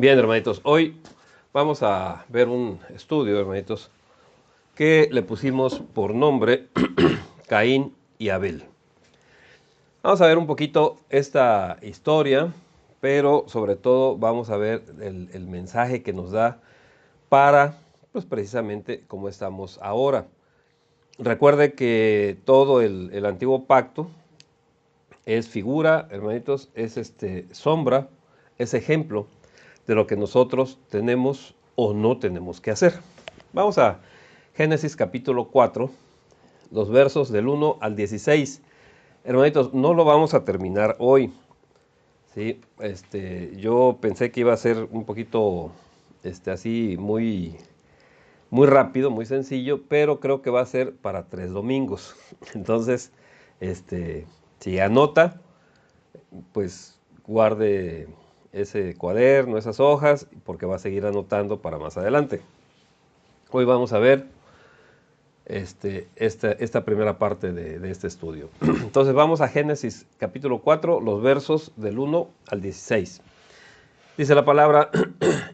Bien, hermanitos, hoy vamos a ver un estudio, hermanitos, que le pusimos por nombre Caín y Abel. Vamos a ver un poquito esta historia, pero sobre todo vamos a ver el mensaje que nos da para, pues precisamente como estamos ahora. Recuerde que todo el antiguo pacto es figura, hermanitos, es sombra, es ejemplo de lo que nosotros tenemos o no tenemos que hacer. Vamos a Génesis capítulo 4, los versos del 1 al 16. Hermanitos, no lo vamos a terminar hoy. ¿Sí? Yo pensé que iba a ser un poquito así muy rápido, muy sencillo, pero creo que va a ser para 3 domingos. Entonces, si anota, pues guarde ese cuaderno, esas hojas, porque va a seguir anotando para más adelante. Hoy vamos a ver esta primera parte de este estudio. Entonces vamos a Génesis capítulo 4, los versos del 1 al 16. Dice la palabra,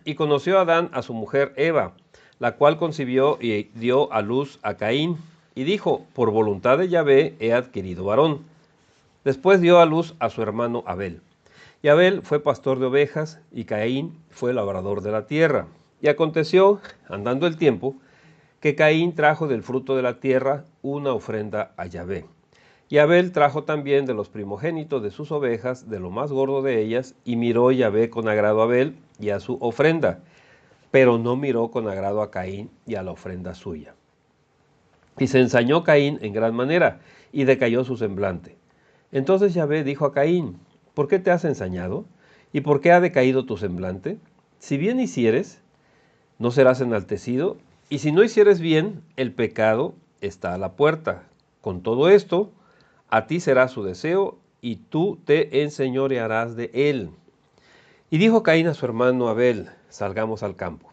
y conoció Adán a su mujer Eva, la cual concibió y dio a luz a Caín, y dijo, por voluntad de Yahvé he adquirido varón. Después dio a luz a su hermano Abel. Y Abel fue pastor de ovejas, y Caín fue labrador de la tierra. Y aconteció, andando el tiempo, que Caín trajo del fruto de la tierra una ofrenda a Yahvé. Y Abel trajo también de los primogénitos de sus ovejas, de lo más gordo de ellas, y miró Yahvé con agrado a Abel y a su ofrenda, pero no miró con agrado a Caín y a la ofrenda suya. Y se ensañó Caín en gran manera, y decayó su semblante. Entonces Yahvé dijo a Caín, ¿por qué te has ensañado? ¿Y por qué ha decaído tu semblante? Si bien hicieres, no serás enaltecido, y si no hicieres bien, el pecado está a la puerta. Con todo esto, a ti será su deseo, y tú te enseñorearás de él. Y dijo Caín a su hermano Abel, salgamos al campo.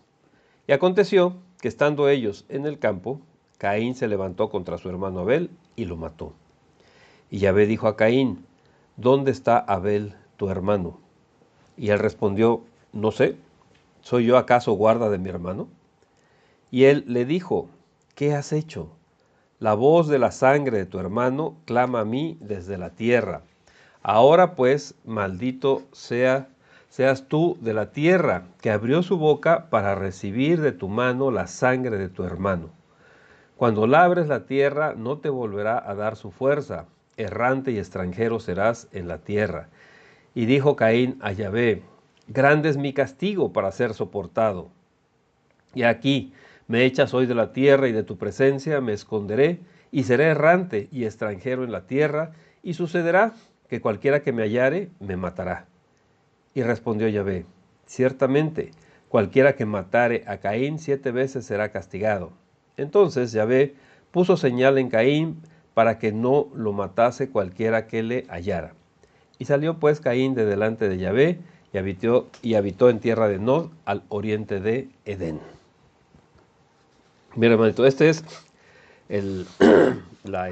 Y aconteció que estando ellos en el campo, Caín se levantó contra su hermano Abel y lo mató. Y Yahvé dijo a Caín, ¿dónde está Abel tu hermano? Y él respondió, no sé, ¿soy yo acaso guarda de mi hermano? Y él le dijo, ¿qué has hecho? La voz de la sangre de tu hermano clama a mí desde la tierra. Ahora pues, maldito seas tú de la tierra, que abrió su boca para recibir de tu mano la sangre de tu hermano. Cuando labres la tierra, no te volverá a dar su fuerza. Errante y extranjero serás en la tierra. Y dijo Caín a Yahvé, grande es mi castigo para ser soportado. Y aquí, me echas hoy de la tierra y de tu presencia me esconderé, y seré errante y extranjero en la tierra, y sucederá que cualquiera que me hallare me matará. Y respondió Yahvé, ciertamente, cualquiera que matare a Caín 7 veces será castigado. Entonces Yahvé puso señal en Caín para que no lo matase cualquiera que le hallara. Y salió pues Caín de delante de Yahvé y habitó en tierra de Nod, al oriente de Edén. Mira, hermanito, este es el, la,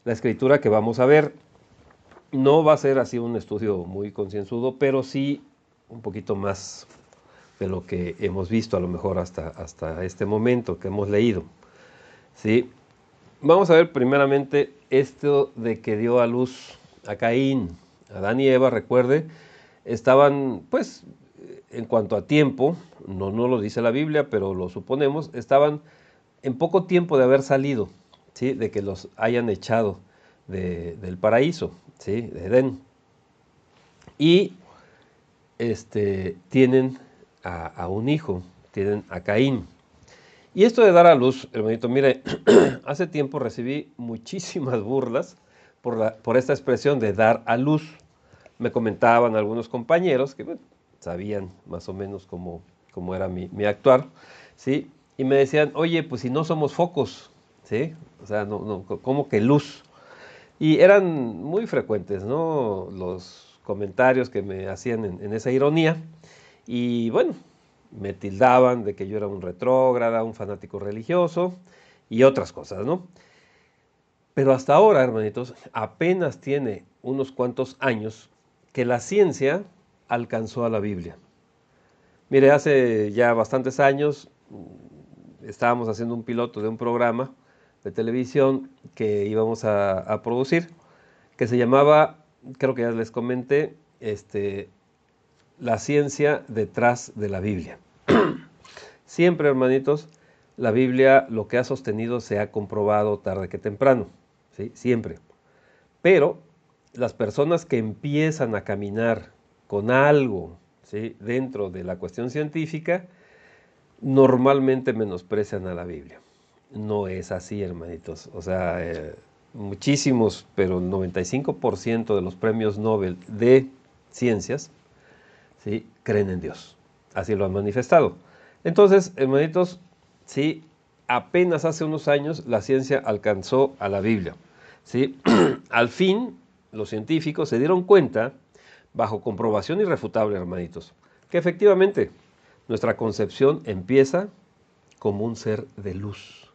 la escritura que vamos a ver. No va a ser así un estudio muy concienzudo, pero sí un poquito más de lo que hemos visto a lo mejor hasta este momento que hemos leído. ¿Sí? Vamos a ver primeramente esto de que dio a luz a Caín. Adán y Eva, recuerde, estaban, pues, en cuanto a tiempo, no lo dice la Biblia, pero lo suponemos, estaban en poco tiempo de haber salido, ¿sí? De que los hayan echado del paraíso, ¿sí? De Edén. Y tienen a un hijo, tienen a Caín. Y esto de dar a luz, hermanito, mire, hace tiempo recibí muchísimas burlas por esta expresión de dar a luz. Me comentaban algunos compañeros que bueno, sabían más o menos cómo era mi actuar, ¿sí? Y me decían, oye, pues si no somos focos, ¿sí? O sea, ¿cómo que luz? Y eran muy frecuentes, ¿no? Los comentarios que me hacían en esa ironía. Y bueno, me tildaban de que yo era un retrógrada, un fanático religioso y otras cosas, ¿no? Pero hasta ahora, hermanitos, apenas tiene unos cuantos años que la ciencia alcanzó a la Biblia. Mire, hace ya bastantes años estábamos haciendo un piloto de un programa de televisión que íbamos a producir, que se llamaba, creo que ya les comenté, La ciencia detrás de la Biblia. Siempre, hermanitos, la Biblia lo que ha sostenido se ha comprobado tarde que temprano, ¿sí? Siempre. Pero las personas que empiezan a caminar con algo, ¿sí?, dentro de la cuestión científica, normalmente menosprecian a la Biblia. No es así, hermanitos. O sea, muchísimos, pero el 95% de los premios Nobel de ciencias, ¿sí?, creen en Dios. Así lo han manifestado. Entonces, hermanitos, sí, apenas hace unos años la ciencia alcanzó a la Biblia, ¿sí? Al fin, los científicos se dieron cuenta, bajo comprobación irrefutable, hermanitos, que efectivamente nuestra concepción empieza como un ser de luz.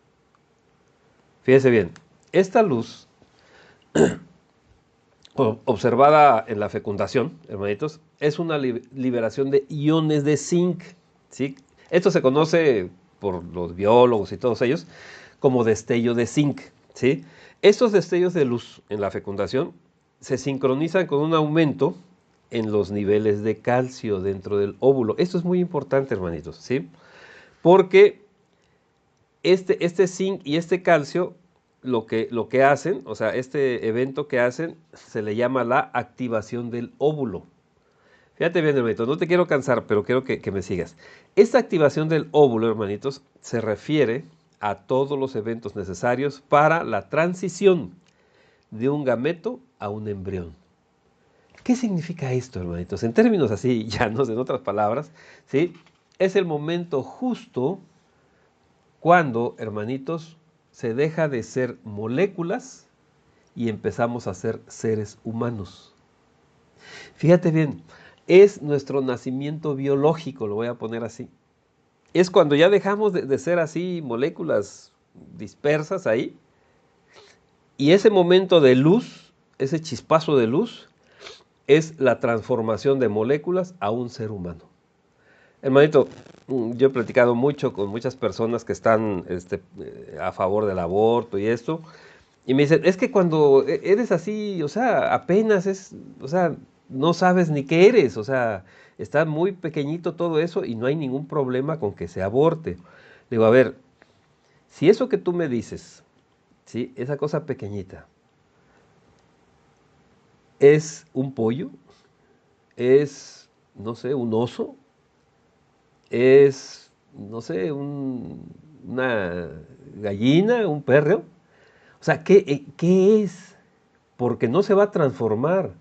Fíjense bien, esta luz, observada en la fecundación, hermanitos, es una liberación de iones de zinc, ¿sí? Esto se conoce por los biólogos y todos ellos como destello de zinc, ¿sí? Estos destellos de luz en la fecundación se sincronizan con un aumento en los niveles de calcio dentro del óvulo. Esto es muy importante, hermanitos, ¿sí? Porque este zinc y este calcio lo que hacen, o sea, este evento que hacen, se le llama la activación del óvulo. Fíjate bien, hermanito, no te quiero cansar, pero quiero que me sigas. Esta activación del óvulo, hermanitos, se refiere a todos los eventos necesarios para la transición de un gameto a un embrión. ¿Qué significa esto, hermanitos? En términos así llanos, en otras palabras, ¿sí? Es el momento justo cuando, hermanitos, se deja de ser moléculas y empezamos a ser seres humanos. Fíjate bien, es nuestro nacimiento biológico, lo voy a poner así. Es cuando ya dejamos de ser así moléculas dispersas ahí, y ese momento de luz, ese chispazo de luz, es la transformación de moléculas a un ser humano. Hermanito, yo he platicado mucho con muchas personas que están a favor del aborto y esto, y me dicen, es que cuando eres así, o sea, apenas es, o sea, no sabes ni qué eres, o sea, está muy pequeñito todo eso y no hay ningún problema con que se aborte. Digo, a ver, si eso que tú me dices, ¿sí?, esa cosa pequeñita, es un pollo, es, no sé, un oso, es, no sé, una gallina, un perro. O sea, ¿qué es? Porque no se va a transformar.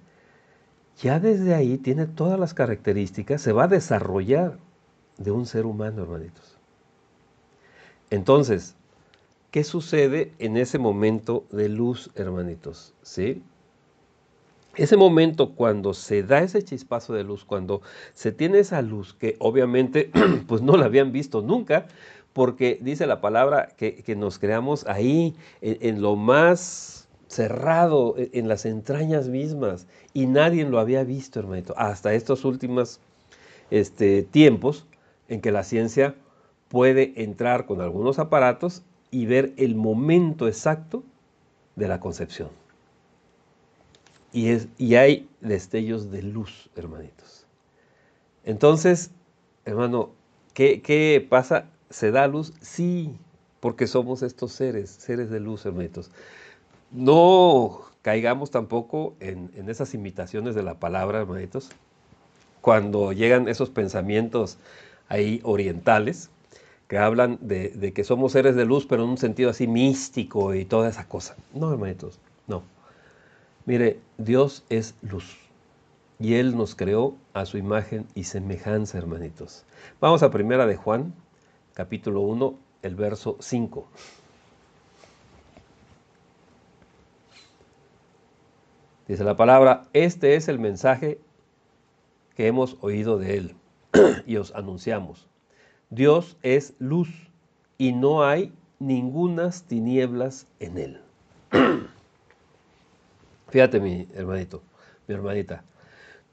Ya desde ahí tiene todas las características, se va a desarrollar de un ser humano, hermanitos. Entonces, ¿qué sucede en ese momento de luz, hermanitos? ¿Sí? Ese momento cuando se da ese chispazo de luz, cuando se tiene esa luz que obviamente pues no la habían visto nunca, porque dice la palabra que nos creamos ahí en lo más cerrado, en las entrañas mismas, y nadie lo había visto, hermanito, hasta estos últimos tiempos en que la ciencia puede entrar con algunos aparatos y ver el momento exacto de la concepción. Y hay destellos de luz, hermanitos. Entonces, hermano, ¿qué pasa? ¿Se da luz? Sí, porque somos estos seres de luz, hermanitos. No caigamos tampoco en esas imitaciones de la palabra, hermanitos, cuando llegan esos pensamientos ahí orientales, que hablan de que somos seres de luz, pero en un sentido así místico y toda esa cosa. No, hermanitos, no. Mire, Dios es luz y Él nos creó a su imagen y semejanza, hermanitos. Vamos a Primera de Juan, capítulo 1, el verso 5. Dice la palabra, este es el mensaje que hemos oído de Él y os anunciamos. Dios es luz y no hay ningunas tinieblas en Él. Fíjate, mi hermanito, mi hermanita,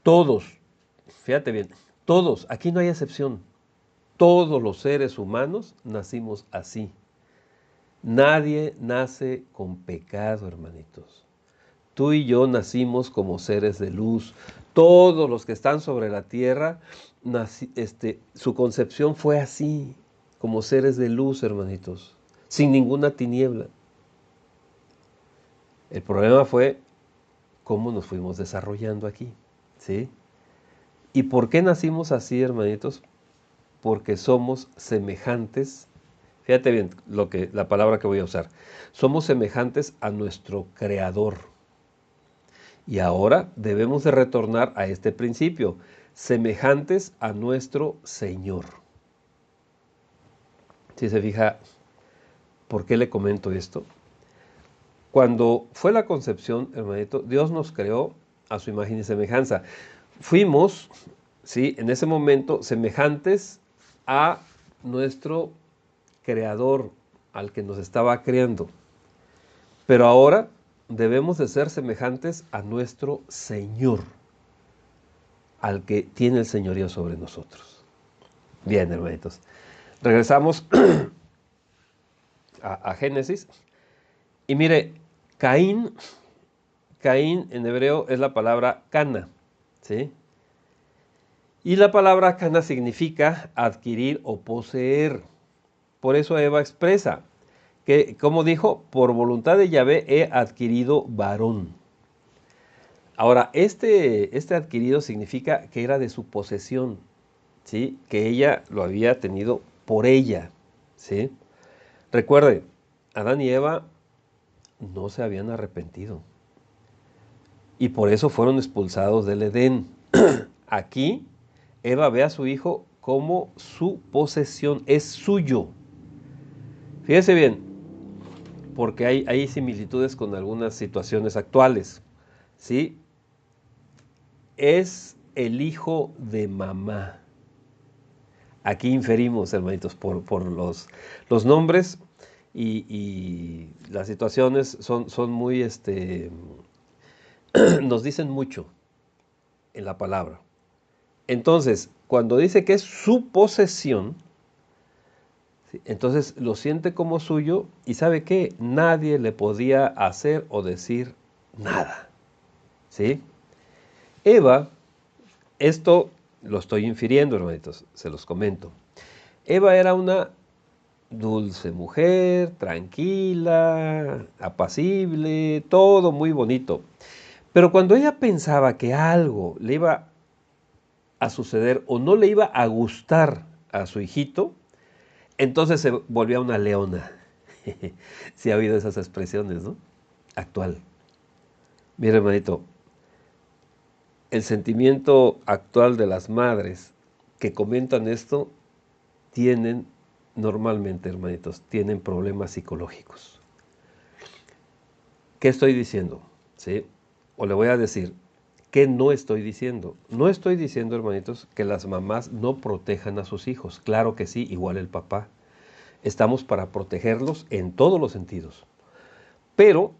todos fíjate bien, todos, aquí no hay excepción, todos los seres humanos nacimos así. Nadie nace con pecado, hermanitos. Tú y yo nacimos como seres de luz. Todos los que están sobre la tierra, su concepción fue así, como seres de luz, hermanitos, sin ninguna tiniebla. El problema fue cómo nos fuimos desarrollando aquí, ¿sí? ¿Y por qué nacimos así, hermanitos? Porque somos semejantes. Fíjate bien la palabra que voy a usar. Somos semejantes a nuestro Creador. Y ahora debemos de retornar a este principio, semejantes a nuestro Señor. Si se fija, ¿por qué le comento esto? Cuando fue la concepción, hermanito, Dios nos creó a su imagen y semejanza. Fuimos, ¿sí?, en ese momento semejantes a nuestro Creador, al que nos estaba creando. Pero ahora debemos de ser semejantes a nuestro Señor, al que tiene el señorío sobre nosotros. Bien, hermanitos. Regresamos a Génesis. Y mire, Caín en hebreo es la palabra cana, ¿sí? Y la palabra cana significa adquirir o poseer. Por eso Eva expresa que, como dijo, por voluntad de Yahvé he adquirido varón. Ahora, este adquirido significa que era de su posesión, ¿sí? Que ella lo había tenido por ella, ¿sí? Recuerde, Adán y Eva no se habían arrepentido y por eso fueron expulsados del Edén. Aquí, Eva ve a su hijo como su posesión, es suyo. Fíjese bien, porque hay similitudes con algunas situaciones actuales, ¿sí? Es el hijo de mamá. Aquí inferimos, hermanitos, por los nombres y las situaciones son muy, nos dicen mucho en la palabra. Entonces, cuando dice que es su posesión, ¿sí?, entonces lo siente como suyo y ¿sabe qué? Nadie le podía hacer o decir nada, ¿sí? Eva, esto lo estoy infiriendo, hermanitos, se los comento. Eva era una dulce mujer, tranquila, apacible, todo muy bonito. Pero cuando ella pensaba que algo le iba a suceder o no le iba a gustar a su hijito, entonces se volvía una leona. Si ha habido esas expresiones, ¿no? Actual. Mira, hermanito, el sentimiento actual de las madres que comentan esto tienen normalmente, hermanitos, tienen problemas psicológicos. ¿Qué estoy diciendo? ¿Sí? O le voy a decir, ¿qué no estoy diciendo? No estoy diciendo, hermanitos, que las mamás no protejan a sus hijos. Claro que sí, igual el papá. Estamos para protegerlos en todos los sentidos. Pero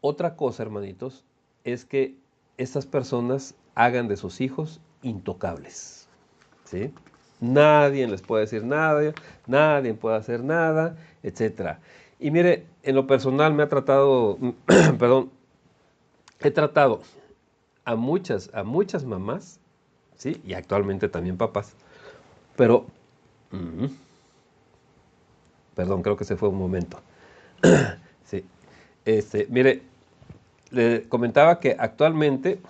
otra cosa, hermanitos, es que estas personas hagan de sus hijos intocables, ¿sí? Nadie les puede decir nada, nadie puede hacer nada, etc. Y mire, en lo personal me ha tratado, perdón, he tratado a muchas mamás, ¿sí? Y actualmente también papás, pero, perdón, creo que se fue un momento. Sí. Mire, le comentaba que actualmente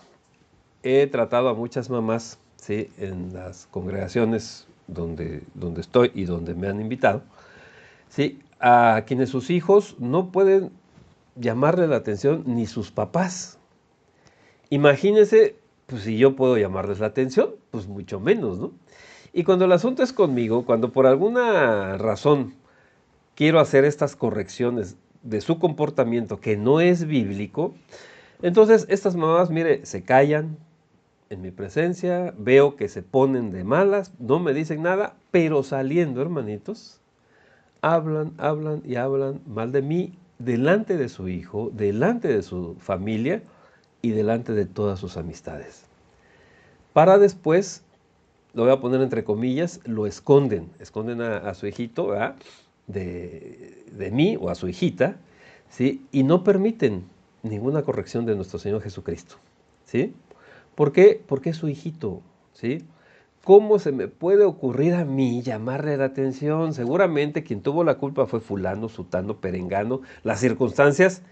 he tratado a muchas mamás, ¿sí?, en las congregaciones donde estoy y donde me han invitado, ¿sí?, a quienes sus hijos no pueden llamarle la atención ni sus papás. Imagínense, pues si yo puedo llamarles la atención, pues mucho menos, ¿no? Y cuando el asunto es conmigo, cuando por alguna razón quiero hacer estas correcciones de su comportamiento que no es bíblico, entonces estas mamás, mire, se callan en mi presencia, veo que se ponen de malas, no me dicen nada, pero saliendo, hermanitos, hablan y hablan mal de mí delante de su hijo, delante de su familia y delante de todas sus amistades. para después, lo voy a poner entre comillas, lo esconden a su hijito, ¿verdad? De mí o a su hijita, ¿sí? Y no permiten ninguna corrección de nuestro Señor Jesucristo, ¿sí? ¿Por qué? Porque es su hijito, ¿sí? ¿Cómo se me puede ocurrir a mí llamarle la atención? Seguramente quien tuvo la culpa fue fulano, sutano, perengano, las circunstancias,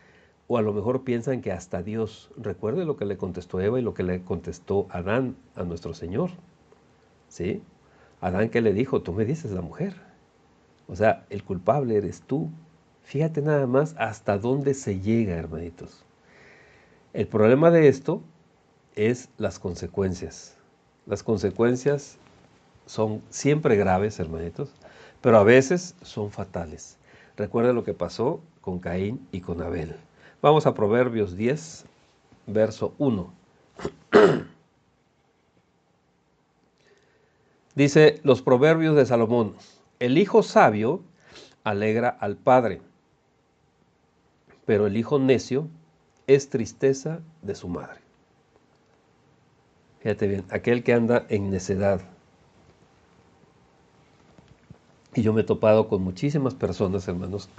o a lo mejor piensan que hasta Dios. Recuerde lo que le contestó Eva y lo que le contestó Adán a nuestro Señor, ¿sí? Adán, ¿qué le dijo? Tú me dices la mujer. O sea, el culpable eres tú. Fíjate nada más hasta dónde se llega, hermanitos. El problema de esto es las consecuencias. Las consecuencias son siempre graves, hermanitos, pero a veces son fatales. Recuerda lo que pasó con Caín y con Abel. Vamos a Proverbios 10, verso 1. Dice los Proverbios de Salomón: el hijo sabio alegra al padre, pero el hijo necio es tristeza de su madre. Fíjate bien, aquel que anda en necedad. Y yo me he topado con muchísimas personas, hermanos,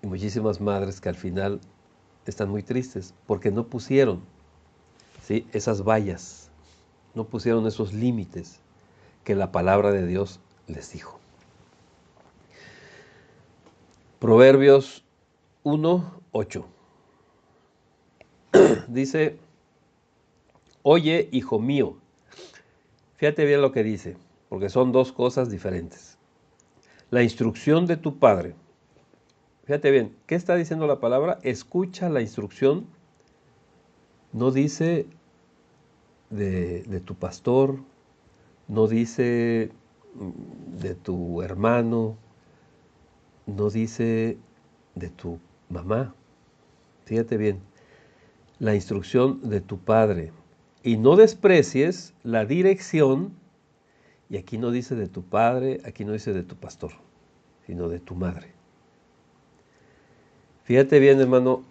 y muchísimas madres que al final están muy tristes porque no pusieron, ¿sí?, esas vallas, no pusieron esos límites que la palabra de Dios les dijo. Proverbios 1:8 dice: oye, hijo mío, fíjate bien lo que dice, porque son dos cosas diferentes. La instrucción de tu padre. Fíjate bien, ¿qué está diciendo la palabra? Escucha la instrucción. No dice de tu pastor, no dice de tu hermano, no dice de tu mamá. Fíjate bien, la instrucción de tu padre. Y no desprecies la dirección, y aquí no dice de tu padre, aquí no dice de tu pastor, sino de tu madre. Fíjate bien, hermano,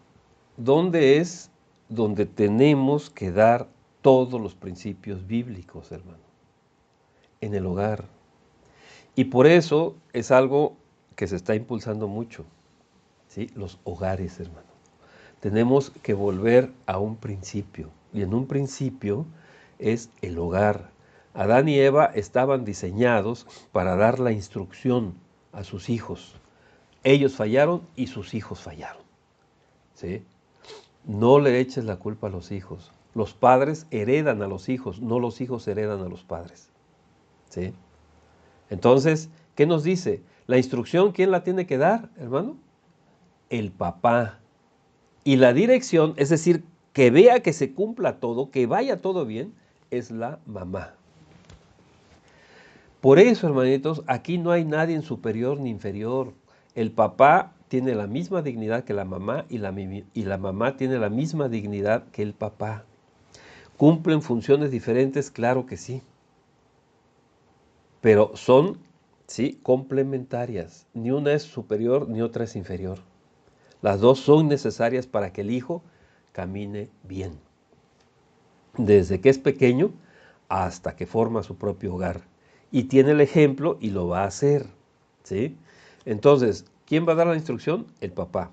¿dónde es donde tenemos que dar todos los principios bíblicos, hermano? En el hogar. Y por eso es algo que se está impulsando mucho, ¿sí? Los hogares, hermano. Tenemos que volver a un principio. Y en un principio es el hogar. Adán y Eva estaban diseñados para dar la instrucción a sus hijos. Ellos fallaron y sus hijos fallaron, ¿sí? No le eches la culpa a los hijos. Los padres heredan a los hijos, no los hijos heredan a los padres, ¿sí? Entonces, ¿qué nos dice? La instrucción, ¿quién la tiene que dar, hermano? El papá. Y la dirección, es decir, que vea que se cumpla todo, que vaya todo bien, es la mamá. Por eso, hermanitos, aquí no hay nadie en superior ni inferior. El papá tiene la misma dignidad que la mamá y la mamá tiene la misma dignidad que el papá. ¿Cumplen funciones diferentes? Claro que sí. Pero son, sí, complementarias. Ni una es superior ni otra es inferior. Las dos son necesarias para que el hijo camine bien. Desde que es pequeño hasta que forma su propio hogar. Y tiene el ejemplo y lo va a hacer, ¿sí? Entonces, ¿quién va a dar la instrucción? El papá.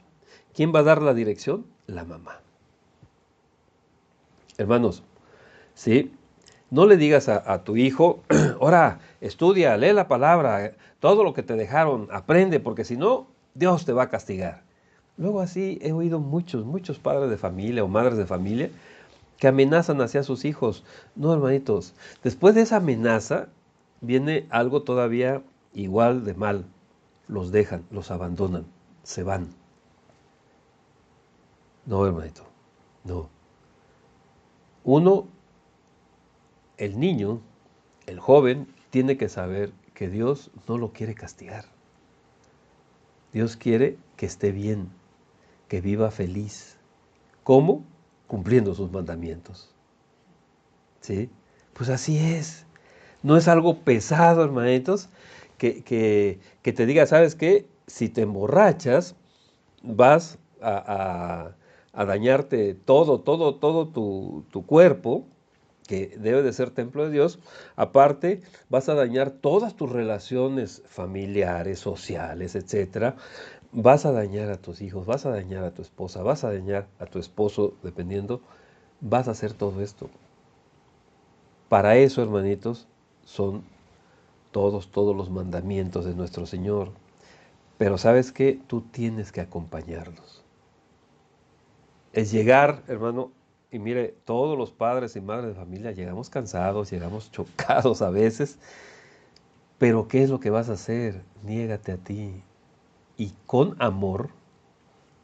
¿Quién va a dar la dirección? La mamá. Hermanos, ¿sí? No le digas a tu hijo: ahora, estudia, lee la palabra, todo lo que te dejaron, aprende, porque si no, Dios te va a castigar. Luego así he oído muchos padres de familia o madres de familia que amenazan hacia sus hijos. No, hermanitos, después de esa amenaza viene algo todavía igual de mal. Los dejan, los abandonan, se van. No, hermanito, no. Uno, el niño, el joven, tiene que saber que Dios no lo quiere castigar. Dios quiere que esté bien, que viva feliz. ¿Cómo? Cumpliendo sus mandamientos. ¿Sí? Pues así es. No es algo pesado, hermanitos, que te diga, ¿sabes qué? Si te emborrachas, vas a dañarte todo tu cuerpo, que debe de ser templo de Dios. Aparte, vas a dañar todas tus relaciones familiares, sociales, etcétera. Vas a dañar a tus hijos, vas a dañar a tu esposa, vas a dañar a tu esposo, dependiendo. Vas a hacer todo esto. Para eso, hermanitos, son todos los mandamientos de nuestro Señor. Pero ¿sabes qué? Tú tienes que acompañarlos. Es llegar, hermano, y mire, todos los padres y madres de familia llegamos cansados, llegamos chocados a veces, pero ¿qué es lo que vas a hacer? Niégate a ti y con amor,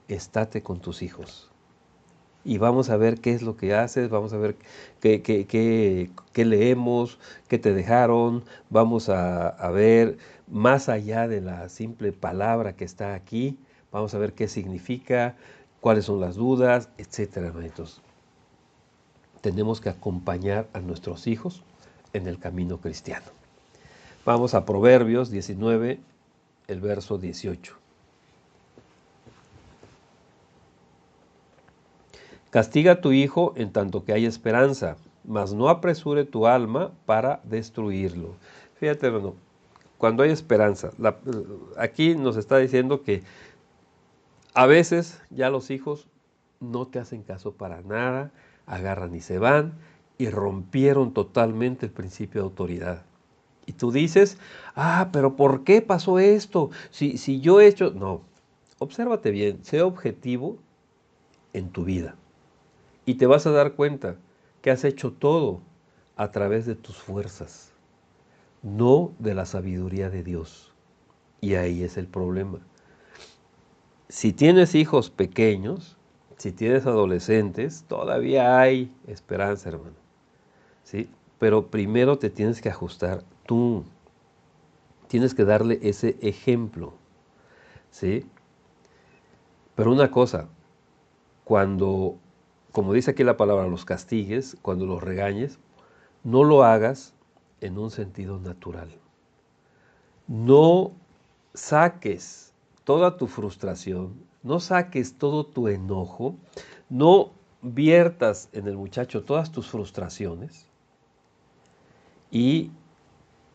estate con tus hijos. Y vamos a ver qué es lo que haces, vamos a ver qué leemos, qué te dejaron, vamos a ver más allá de la simple palabra que está aquí, vamos a ver qué significa, cuáles son las dudas, etcétera, hermanitos. Tenemos que acompañar a nuestros hijos en el camino cristiano. Vamos a Proverbios 19, el verso 18. Castiga a tu hijo en tanto que hay esperanza, mas no apresure tu alma para destruirlo. Fíjate, hermano, cuando hay esperanza, aquí nos está diciendo que a veces ya los hijos no te hacen caso para nada, agarran y se van y rompieron totalmente el principio de autoridad. Y tú dices, pero ¿por qué pasó esto? Si yo he hecho... No, obsérvate bien, sé objetivo en tu vida. Y te vas a dar cuenta que has hecho todo a través de tus fuerzas, no de la sabiduría de Dios. Y ahí es el problema. Si tienes hijos pequeños, si tienes adolescentes, todavía hay esperanza, hermano. ¿Sí? Pero primero te tienes que ajustar tú. Tienes que darle ese ejemplo. ¿Sí? Pero una cosa, cuando, como dice aquí la palabra, los castigues, cuando los regañes, no lo hagas en un sentido natural. No saques toda tu frustración, no saques todo tu enojo, no viertas en el muchacho todas tus frustraciones y,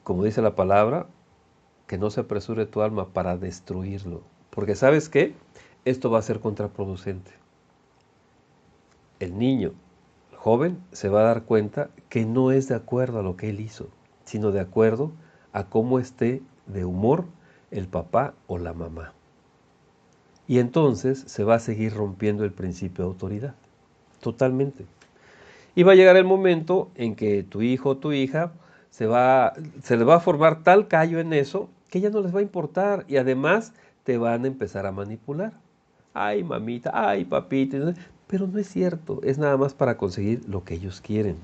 como dice la palabra, que no se apresure tu alma para destruirlo. Porque ¿sabes qué? Esto va a ser contraproducente. El niño, el joven, se va a dar cuenta que no es de acuerdo a lo que él hizo, sino de acuerdo a cómo esté de humor el papá o la mamá. Y entonces se va a seguir rompiendo el principio de autoridad, totalmente. Y va a llegar el momento en que tu hijo o tu hija se les va a formar tal callo en eso que ya no les va a importar y además te van a empezar a manipular. Ay, mamita, ay, papito, pero no es cierto, es nada más para conseguir lo que ellos quieren.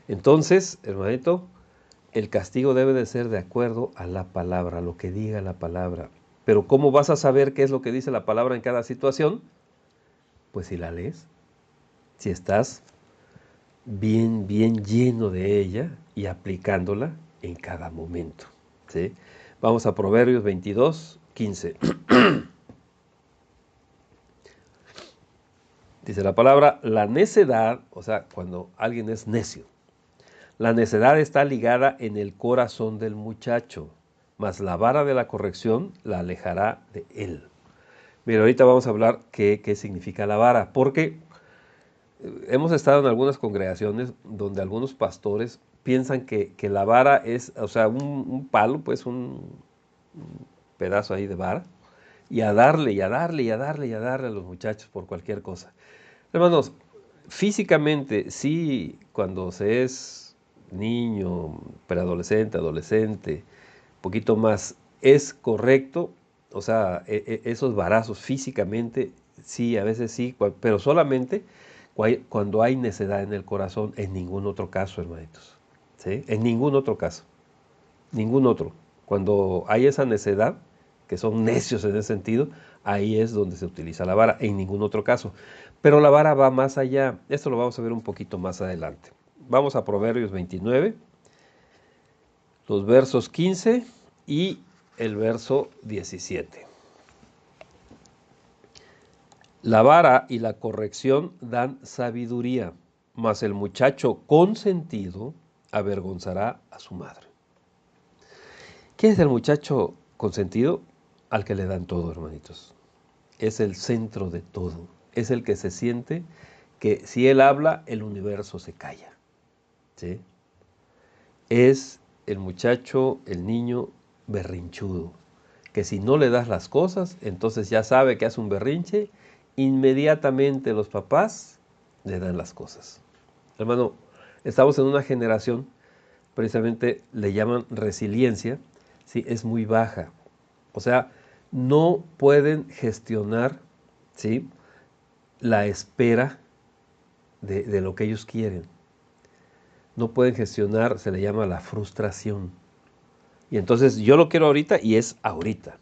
Entonces, hermanito, el castigo debe de ser de acuerdo a la palabra, a lo que diga la palabra. Pero ¿cómo vas a saber qué es lo que dice la palabra en cada situación? Pues si la lees, si estás bien lleno de ella y aplicándola en cada momento. ¿Sí? Vamos a Proverbios 22, 15. Dice la palabra, la necedad, o sea, cuando alguien es necio, la necedad está ligada en el corazón del muchacho, mas la vara de la corrección la alejará de él. Mira, ahorita vamos a hablar qué significa la vara, porque hemos estado en algunas congregaciones donde algunos pastores piensan que la vara es, o sea, un palo, pues un pedazo ahí de vara, y a darle, y a darle, y a darle, y a darle a los muchachos por cualquier cosa. Hermanos, físicamente, sí, cuando se es niño, preadolescente, adolescente, poquito más, es correcto, o sea, esos varazos físicamente, sí, a veces sí, pero solamente cuando hay necedad en el corazón, en ningún otro caso, hermanitos. ¿Sí? En ningún otro caso. Ningún otro. Cuando hay esa necedad, que son necios en ese sentido, ahí es donde se utiliza la vara, en ningún otro caso. Pero la vara va más allá. Esto lo vamos a ver un poquito más adelante. Vamos a Proverbios 29, los versos 15 y el verso 17. La vara y la corrección dan sabiduría, mas el muchacho consentido avergonzará a su madre. ¿Quién es el muchacho consentido? Al que le dan todo, hermanitos. Es el centro de todo. Es el que se siente que si él habla, el universo se calla. ¿Sí? Es el muchacho, el niño berrinchudo, que si no le das las cosas, entonces ya sabe que hace un berrinche, inmediatamente los papás le dan las cosas. Hermano, estamos en una generación, precisamente le llaman resiliencia, ¿sí? Es muy baja. O sea, no pueden gestionar, ¿sí?, la espera de lo que ellos quieren. No pueden gestionar, se le llama la frustración. Y entonces yo lo quiero ahorita y es ahorita.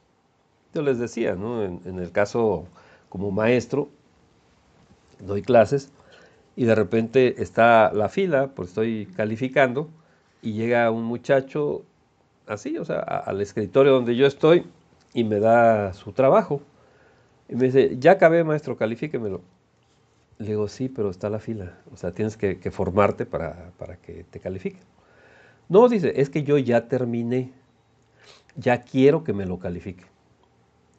Yo les decía, ¿no? En el caso como maestro, doy clases y de repente está la fila, pues estoy calificando y llega un muchacho así, o sea, al escritorio donde yo estoy y me da su trabajo. Y me dice, ya acabé, maestro, califíquemelo. Le digo, sí, pero está la fila, o sea, tienes que formarte para que te califiquen. No, dice, es que yo ya terminé, ya quiero que me lo califique.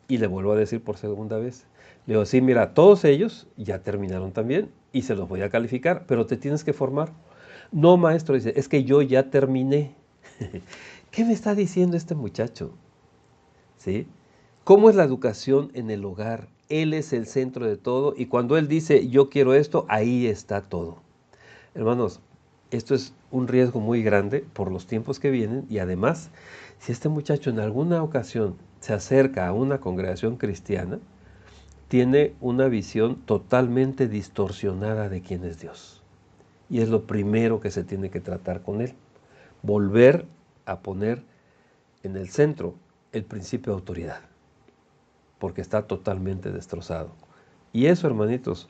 Y le vuelvo a decir por segunda vez. Le digo, sí, mira, todos ellos ya terminaron también y se los voy a calificar, pero te tienes que formar. No, maestro, dice, es que yo ya terminé. ¿Qué me está diciendo este muchacho? ¿Sí? ¿Cómo es la educación en el hogar? Él es el centro de todo y cuando él dice, yo quiero esto, ahí está todo. Hermanos, esto es un riesgo muy grande por los tiempos que vienen y además, si este muchacho en alguna ocasión se acerca a una congregación cristiana, tiene una visión totalmente distorsionada de quién es Dios. Y es lo primero que se tiene que tratar con él. Volver a poner en el centro el principio de autoridad, porque está totalmente destrozado. Y eso, hermanitos,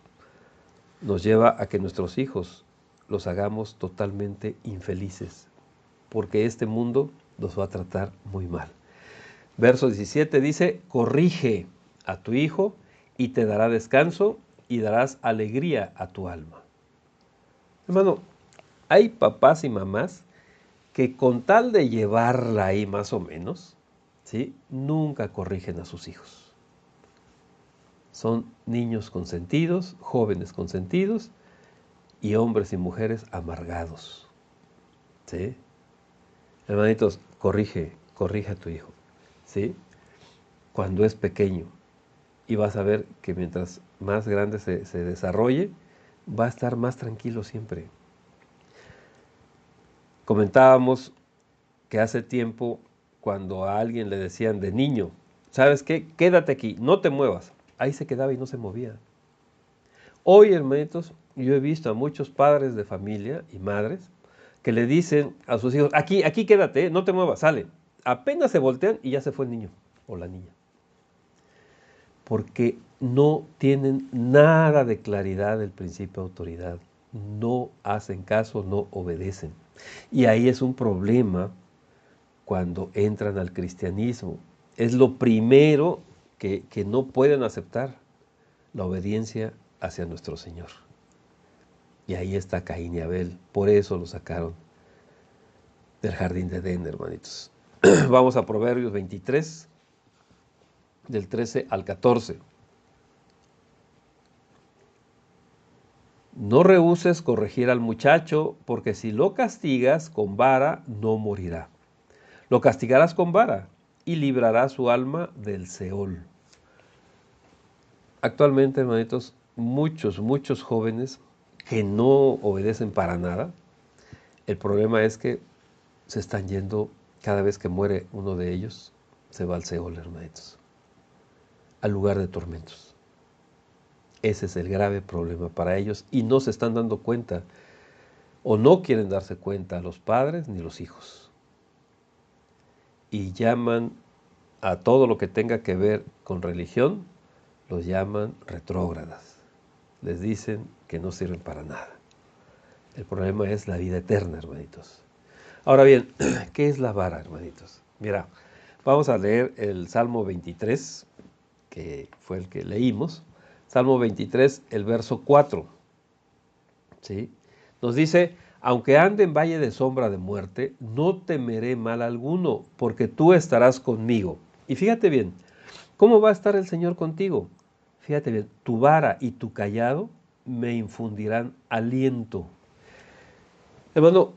nos lleva a que nuestros hijos los hagamos totalmente infelices, porque este mundo los va a tratar muy mal. Verso 17 dice, corrige a tu hijo y te dará descanso y darás alegría a tu alma. Hermano, hay papás y mamás que con tal de llevarla ahí más o menos, ¿sí?, nunca corrigen a sus hijos. Son niños consentidos, jóvenes consentidos y hombres y mujeres amargados. ¿Sí? Hermanitos, corrige a tu hijo. ¿Sí? Cuando es pequeño. Y vas a ver que mientras más grande se desarrolle, va a estar más tranquilo siempre. Comentábamos que hace tiempo, cuando a alguien le decían de niño, ¿sabes qué? Quédate aquí, no te muevas. Ahí se quedaba y no se movía. Hoy, hermanitos, yo he visto a muchos padres de familia y madres que le dicen a sus hijos, aquí quédate, no te muevas, sale. Apenas se voltean y ya se fue el niño o la niña. Porque no tienen nada de claridad del principio de autoridad. No hacen caso, no obedecen. Y ahí es un problema cuando entran al cristianismo. Es lo primero que no pueden aceptar, la obediencia hacia nuestro Señor. Y ahí está Caín y Abel. Por eso lo sacaron del jardín de Edén, hermanitos. Vamos a Proverbios 23, del 13 al 14. No rehúses corregir al muchacho, porque si lo castigas con vara, no morirá. Lo castigarás con vara y librará su alma del Seol. Actualmente, hermanitos, muchos jóvenes que no obedecen para nada. El problema es que se están yendo, cada vez que muere uno de ellos, se va al Seol, hermanitos, al lugar de tormentos. Ese es el grave problema para ellos y no se están dando cuenta o no quieren darse cuenta los padres ni los hijos. Y llaman a todo lo que tenga que ver con religión, los llaman retrógradas. Les dicen que no sirven para nada. El problema es la vida eterna, hermanitos. Ahora bien, ¿qué es la vara, hermanitos? Mira, vamos a leer el Salmo 23, que fue el que leímos. Salmo 23, el verso 4. ¿Sí? Nos dice, aunque ande en valle de sombra de muerte, no temeré mal alguno, porque tú estarás conmigo. Y fíjate bien, ¿cómo va a estar el Señor contigo? Fíjate bien, tu vara y tu callado me infundirán aliento. Hermano,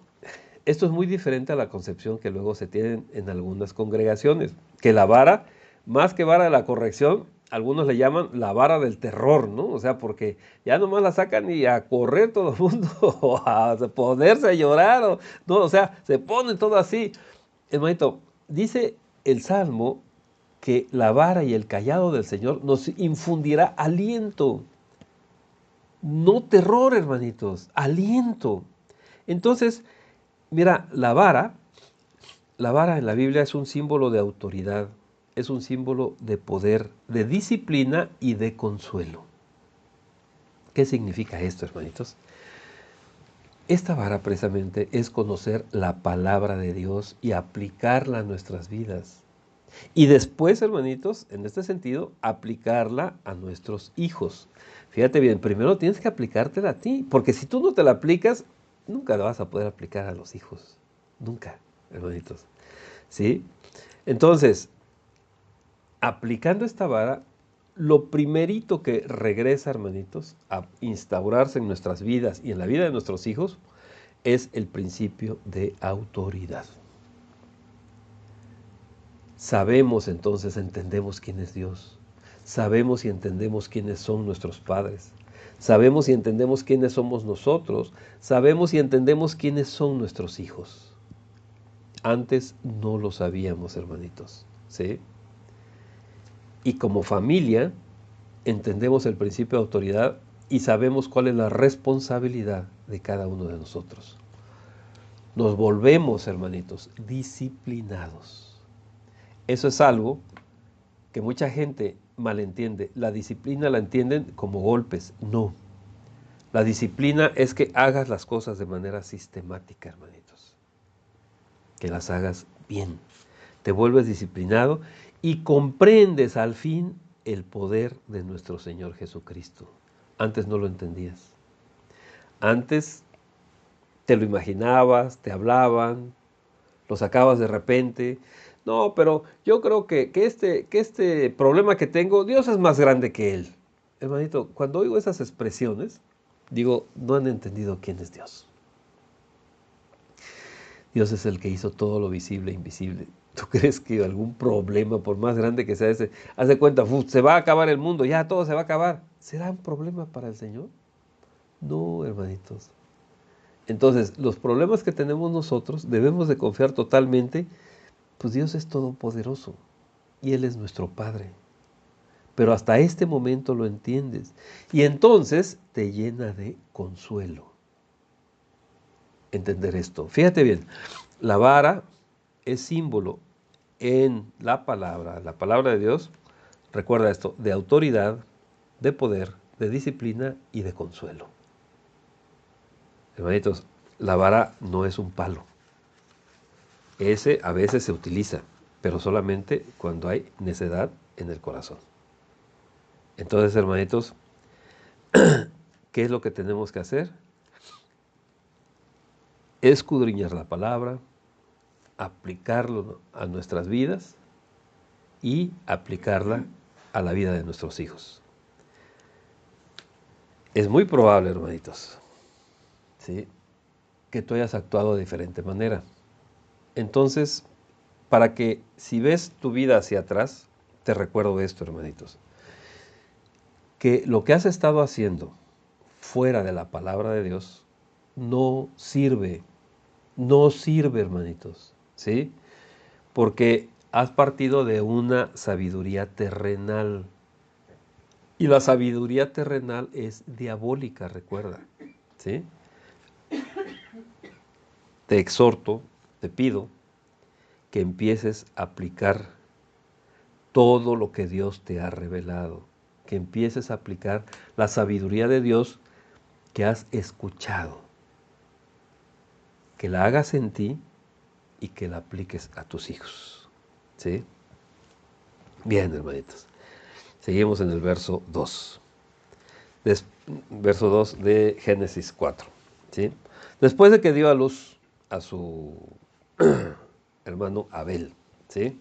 esto es muy diferente a la concepción que luego se tiene en algunas congregaciones, que la vara, más que vara de la corrección, algunos le llaman la vara del terror, ¿no? O sea, porque ya nomás la sacan y a correr todo el mundo, o a ponerse a llorar, no, o sea, se pone todo así. Hermanito, dice el Salmo que la vara y el callado del Señor nos infundirá aliento, no terror, hermanitos, aliento. Entonces, mira, la vara en la Biblia es un símbolo de autoridad, es un símbolo de poder, de disciplina y de consuelo. ¿Qué significa esto, hermanitos? Esta vara precisamente es conocer la palabra de Dios y aplicarla a nuestras vidas. Y después, hermanitos, en este sentido, aplicarla a nuestros hijos. Fíjate bien, primero tienes que aplicártela a ti, porque si tú no te la aplicas, nunca la vas a poder aplicar a los hijos. Nunca, hermanitos. ¿Sí? Entonces, aplicando esta vara, lo primerito que regresa, hermanitos, a instaurarse en nuestras vidas y en la vida de nuestros hijos, es el principio de autoridad. Sabemos entonces, entendemos quién es Dios. Sabemos y entendemos quiénes son nuestros padres. Sabemos y entendemos quiénes somos nosotros. Sabemos y entendemos quiénes son nuestros hijos. Antes no lo sabíamos, hermanitos, ¿sí? Y como familia entendemos el principio de autoridad y sabemos cuál es la responsabilidad de cada uno de nosotros. Nos volvemos, hermanitos, disciplinados. Eso es algo que mucha gente malentiende. La disciplina la entienden como golpes. No. La disciplina es que hagas las cosas de manera sistemática, hermanitos. Que las hagas bien. Te vuelves disciplinado y comprendes al fin el poder de nuestro Señor Jesucristo. Antes no lo entendías. Antes te lo imaginabas, te hablaban, lo sacabas de repente. No, pero yo creo que este problema que tengo, Dios es más grande que él. Hermanito, cuando oigo esas expresiones, digo, no han entendido quién es Dios. Dios es el que hizo todo lo visible e invisible. ¿Tú crees que algún problema, por más grande que sea ese, haz de cuenta, se va a acabar el mundo, ya todo se va a acabar? ¿Será un problema para el Señor? No, hermanitos. Entonces, los problemas que tenemos nosotros debemos de confiar totalmente, pues Dios es todopoderoso y Él es nuestro Padre. Pero hasta este momento lo entiendes y entonces te llena de consuelo entender esto. Fíjate bien, la vara es símbolo en la palabra de Dios, recuerda esto, de autoridad, de poder, de disciplina y de consuelo. Hermanitos, la vara no es un palo. Ese a veces se utiliza, pero solamente cuando hay necedad en el corazón. Entonces, hermanitos, ¿qué es lo que tenemos que hacer? Escudriñar la palabra, aplicarlo a nuestras vidas y aplicarla a la vida de nuestros hijos. Es muy probable, hermanitos, ¿sí?, que tú hayas actuado de diferente manera. Entonces, para que si ves tu vida hacia atrás, te recuerdo esto, hermanitos, que lo que has estado haciendo fuera de la palabra de Dios no sirve, hermanitos, ¿sí? Porque has partido de una sabiduría terrenal. Y la sabiduría terrenal es diabólica, recuerda, ¿sí? Te exhorto, te pido que empieces a aplicar todo lo que Dios te ha revelado, que empieces a aplicar la sabiduría de Dios que has escuchado, que la hagas en ti y que la apliques a tus hijos, ¿sí? Bien, hermanitos. Seguimos en el verso 2. verso 2 de Génesis 4. ¿Sí? Después de que dio a luz a su hermano Abel. ¿Sí?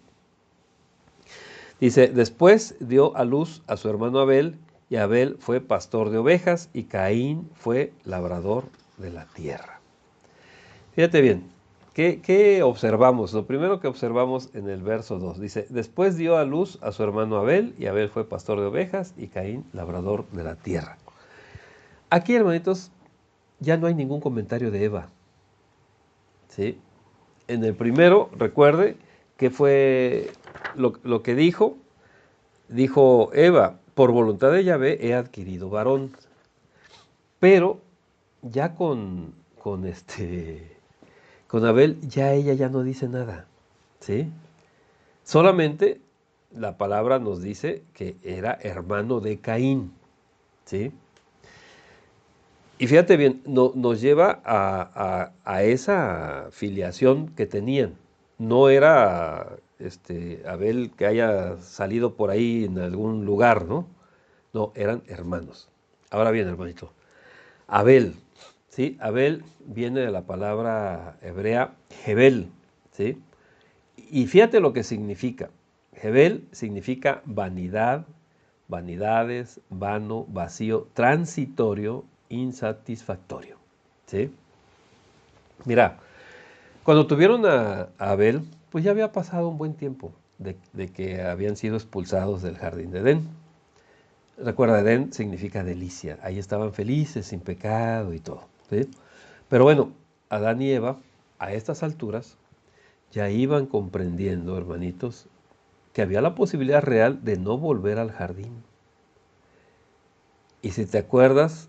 Dice, después dio a luz a su hermano Abel, y Abel fue pastor de ovejas, y Caín fue labrador de la tierra. Fíjate bien, ¿qué observamos? Lo primero que observamos en el verso 2, dice, después dio a luz a su hermano Abel, y Abel fue pastor de ovejas, y Caín labrador de la tierra. Aquí, hermanitos, ya no hay ningún comentario de Eva. ¿Sí? En el primero, recuerde que fue lo que dijo Eva, por voluntad de Yahvé he adquirido varón. Pero ya con Abel, ya ella ya no dice nada. ¿Sí? Solamente la palabra nos dice que era hermano de Caín. ¿Sí? Y fíjate bien, nos lleva a esa filiación que tenían. No era Abel que haya salido por ahí en algún lugar, ¿no? No, eran hermanos. Ahora bien, hermanito, Abel, ¿sí? Abel viene de la palabra hebrea Jebel, ¿sí? Y fíjate lo que significa. Jebel significa vanidad, vanidades, vano, vacío, transitorio, insatisfactorio. ¿Sí? Mira, cuando tuvieron a Abel, pues ya había pasado un buen tiempo de que habían sido expulsados del jardín de Edén. Recuerda, Edén significa delicia. Ahí estaban felices, sin pecado y todo. ¿Sí? Pero bueno, Adán y Eva, a estas alturas, ya iban comprendiendo, hermanitos, que había la posibilidad real de no volver al jardín. Y si te acuerdas,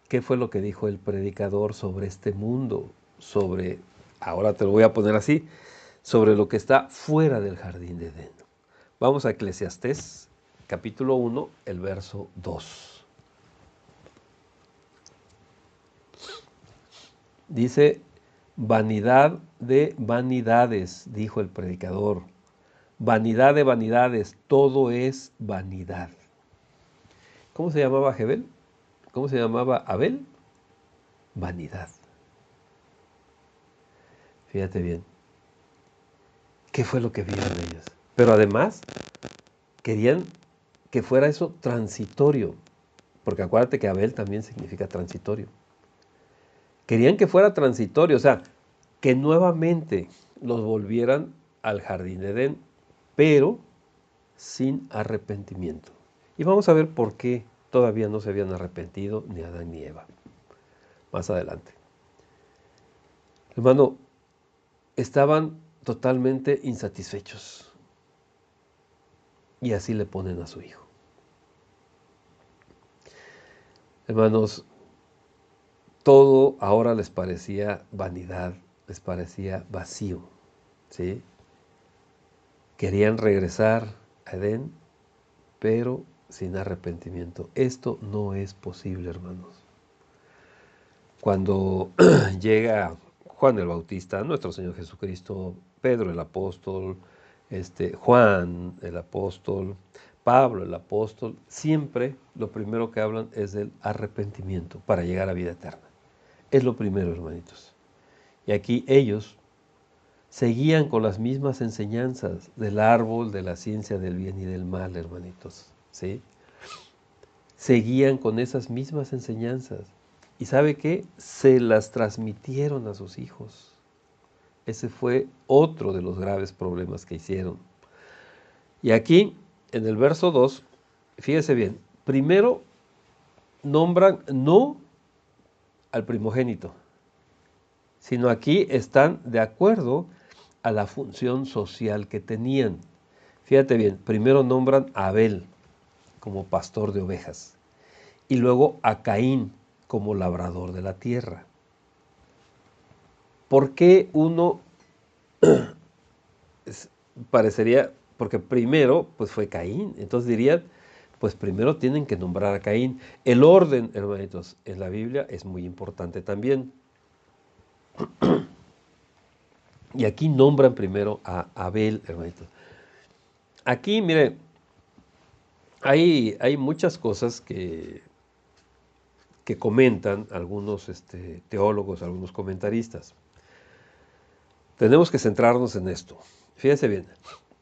¿qué fue lo que dijo el predicador sobre este mundo? Ahora te lo voy a poner así, sobre lo que está fuera del jardín de Edén. Vamos a Eclesiastés, capítulo 1, el verso 2. Dice, vanidad de vanidades, dijo el predicador. Vanidad de vanidades, todo es vanidad. ¿Cómo se llamaba Jebel? ¿Cómo se llamaba Abel? Vanidad. Fíjate bien. ¿Qué fue lo que vieron ellos? Pero además, querían que fuera eso transitorio. Porque acuérdate que Abel también significa transitorio. Querían que fuera transitorio, o sea, que nuevamente los volvieran al jardín de Edén, pero sin arrepentimiento. Y vamos a ver por qué todavía no se habían arrepentido ni Adán ni Eva. Más adelante. Hermano, estaban totalmente insatisfechos. Y así le ponen a su hijo. Hermanos, todo ahora les parecía vanidad, les parecía vacío. ¿Sí? Querían regresar a Edén, pero sin arrepentimiento. Esto no es posible, hermanos. Cuando llega Juan el Bautista, nuestro Señor Jesucristo, Pedro el apóstol, Juan el apóstol, Pablo el apóstol, siempre lo primero que hablan es del arrepentimiento para llegar a vida eterna. Es lo primero, hermanitos. Y aquí ellos seguían con las mismas enseñanzas del árbol de la ciencia del bien y del mal, hermanitos. ¿Sí? Seguían con esas mismas enseñanzas. ¿Y sabe qué? Se las transmitieron a sus hijos. Ese fue otro de los graves problemas que hicieron. Y aquí, en el verso 2, fíjese bien, primero nombran no al primogénito, sino aquí están de acuerdo a la función social que tenían. Fíjate bien, primero nombran a Abel como pastor de ovejas y luego a Caín como labrador de la tierra. ¿Por qué uno parecería? Porque primero pues fue Caín, entonces dirían, pues primero tienen que nombrar a Caín. El orden, hermanitos, en la Biblia es muy importante también. Y aquí nombran primero a Abel, hermanitos. Aquí, mire, hay muchas cosas que que comentan algunos teólogos, algunos comentaristas. Tenemos que centrarnos en esto. Fíjense bien,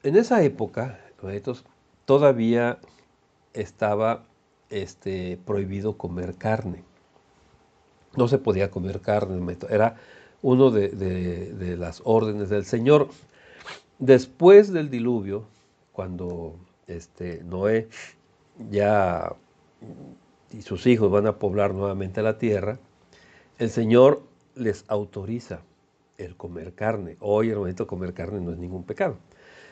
en esa época, hermanitos, todavía estaba prohibido comer carne. No se podía comer carne, hermanito. Era uno de las órdenes del Señor. Después del diluvio, cuando Noé ya y sus hijos van a poblar nuevamente la tierra, el Señor les autoriza el comer carne. Hoy, hermanito, comer carne no es ningún pecado,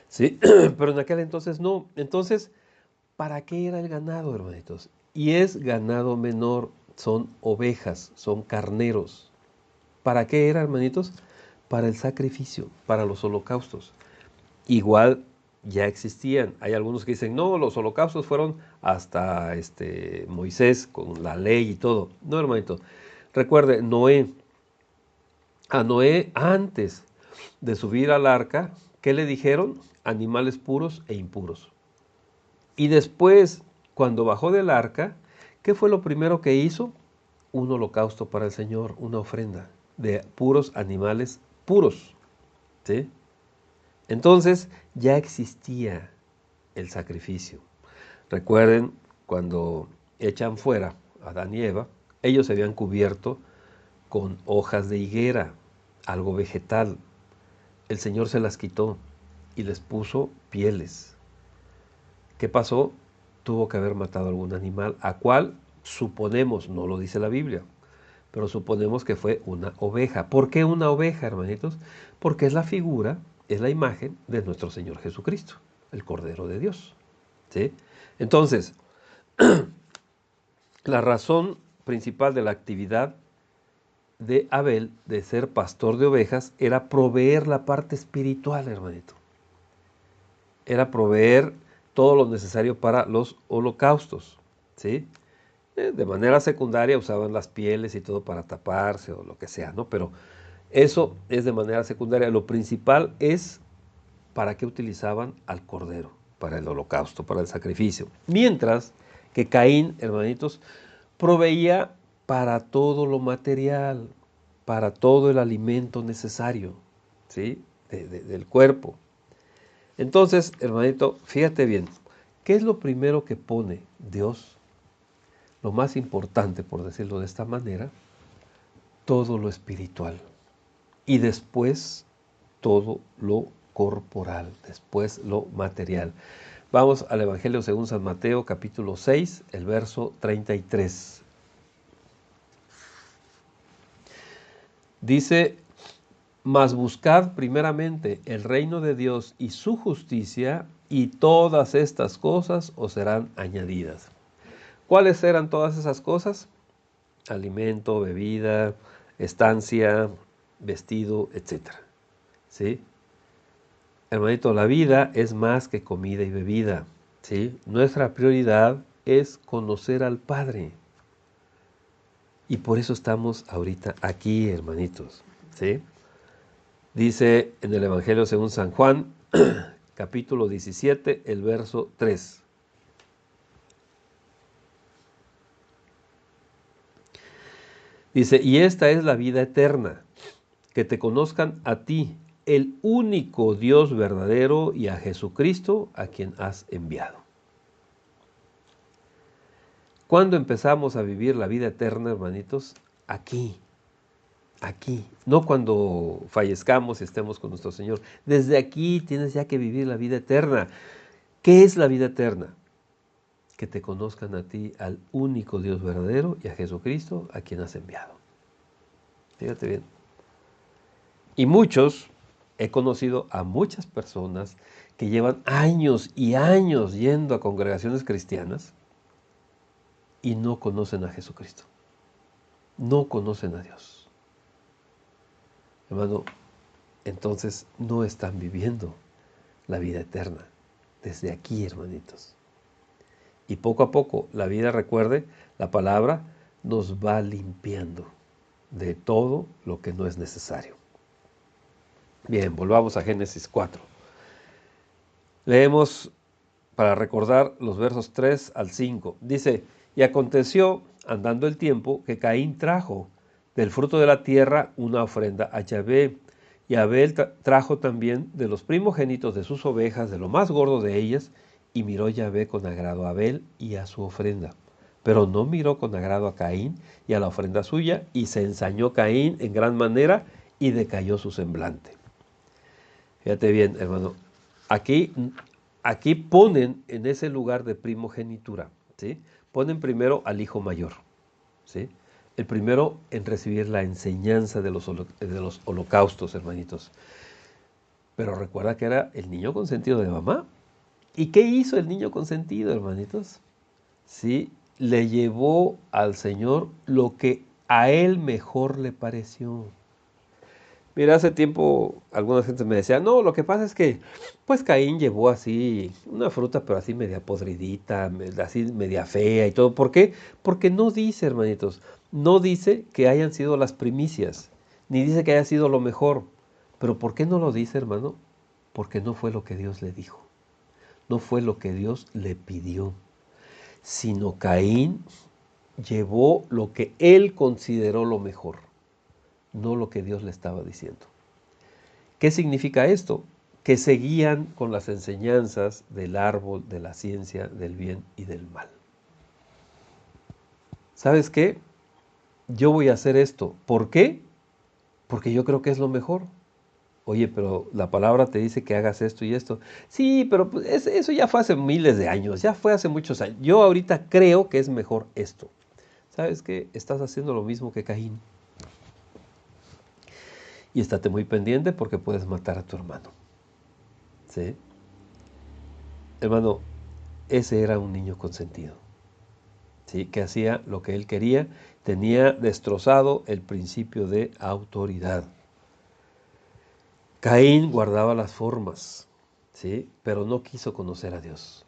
¿sí? Pero en aquel entonces no. Entonces, ¿para qué era el ganado, hermanitos? Y es ganado menor, son ovejas, son carneros. ¿Para qué era, hermanitos? Para el sacrificio, para los holocaustos. Igual ya existían. Hay algunos que dicen, no, los holocaustos fueron hasta Moisés con la ley y todo. No, hermanito. Recuerde, a Noé, antes de subir al arca, ¿qué le dijeron? Animales puros e impuros. Y después, cuando bajó del arca, ¿qué fue lo primero que hizo? Un holocausto para el Señor, una ofrenda de puros animales puros. ¿Sí? Entonces ya existía el sacrificio. Recuerden cuando echan fuera a Adán y Eva, ellos se habían cubierto con hojas de higuera, algo vegetal. El Señor se las quitó y les puso pieles. ¿Qué pasó? Tuvo que haber matado algún animal, a cual suponemos, no lo dice la Biblia, pero suponemos que fue una oveja. ¿Por qué una oveja, hermanitos? Porque es la figura, es la imagen de nuestro Señor Jesucristo, el Cordero de Dios. ¿Sí? Entonces, la razón principal de la actividad de Abel, de ser pastor de ovejas, era proveer la parte espiritual, hermanito. Era proveer todo lo necesario para los holocaustos, ¿sí? De manera secundaria usaban las pieles y todo para taparse o lo que sea, ¿no? Pero eso es de manera secundaria. Lo principal es para qué utilizaban al cordero, para el holocausto, para el sacrificio. Mientras que Caín, hermanitos, proveía para todo lo material, para todo el alimento necesario, ¿sí? Del cuerpo. Entonces, hermanito, fíjate bien, ¿qué es lo primero que pone Dios? Lo más importante, por decirlo de esta manera, todo lo espiritual. Y después todo lo corporal, después lo material. Vamos al Evangelio según San Mateo, capítulo 6, el verso 33. Dice, mas buscad primeramente el reino de Dios y su justicia, y todas estas cosas os serán añadidas. ¿Cuáles eran todas esas cosas? Alimento, bebida, estancia, vestido, etc. ¿Sí? Hermanito, la vida es más que comida y bebida. ¿Sí? Nuestra prioridad es conocer al Padre. Y por eso estamos ahorita aquí, hermanitos. ¿Sí? Dice en el Evangelio según San Juan, capítulo 17, el verso 3. Dice, y esta es la vida eterna, que te conozcan a ti, el único Dios verdadero, y a Jesucristo, a quien has enviado. ¿Cuándo empezamos a vivir la vida eterna, hermanitos? Aquí, no cuando fallezcamos y estemos con nuestro Señor. Desde aquí tienes ya que vivir la vida eterna. ¿Qué es la vida eterna? Que te conozcan a ti, al único Dios verdadero, y a Jesucristo, a quien has enviado. Fíjate bien. Y he conocido a muchas personas que llevan años y años yendo a congregaciones cristianas y no conocen a Jesucristo. No conocen a Dios. Hermano, entonces no están viviendo la vida eterna. Desde aquí, hermanitos. Y poco a poco, la vida, recuerde, la palabra nos va limpiando de todo lo que no es necesario. Bien, volvamos a Génesis 4. Leemos para recordar los versos 3 al 5. Dice, y aconteció andando el tiempo, que Caín trajo del fruto de la tierra una ofrenda a Yahvé. Y Abel trajo también de los primogénitos de sus ovejas, de lo más gordo de ellas, y miró Yahvé con agrado a Abel y a su ofrenda. Pero no miró con agrado a Caín y a la ofrenda suya, y se ensañó Caín en gran manera, y decayó su semblante. Fíjate bien, hermano, aquí ponen en ese lugar de primogenitura, ¿sí? Ponen primero al hijo mayor, ¿sí? El primero en recibir la enseñanza de los holocaustos, hermanitos. Pero recuerda que era el niño consentido de mamá. ¿Y qué hizo el niño consentido, hermanitos? Sí, le llevó al Señor lo que a él mejor le pareció. Mira, hace tiempo alguna gente me decía, no, lo que pasa es que, pues Caín llevó así una fruta, pero así media podridita, así media fea y todo. ¿Por qué? Porque no dice, hermanitos, no dice que hayan sido las primicias, ni dice que haya sido lo mejor. Pero ¿por qué no lo dice, hermano? Porque no fue lo que Dios le dijo, no fue lo que Dios le pidió, sino Caín llevó lo que él consideró lo mejor, no lo que Dios le estaba diciendo. ¿Qué significa esto? Que seguían con las enseñanzas del árbol de la ciencia del bien y del mal. ¿Sabes qué? Yo voy a hacer esto. ¿Por qué? Porque yo creo que es lo mejor. Oye, pero la palabra te dice que hagas esto y esto. Sí, pero pues, eso ya fue hace miles de años, ya fue hace muchos años. Yo ahorita creo que es mejor esto. ¿Sabes qué? Estás haciendo lo mismo que Caín. Y estate muy pendiente porque puedes matar a tu hermano. ¿Sí? Hermano, ese era un niño consentido. ¿Sí? Que hacía lo que él quería, tenía destrozado el principio de autoridad. Caín guardaba las formas, ¿sí? Pero no quiso conocer a Dios.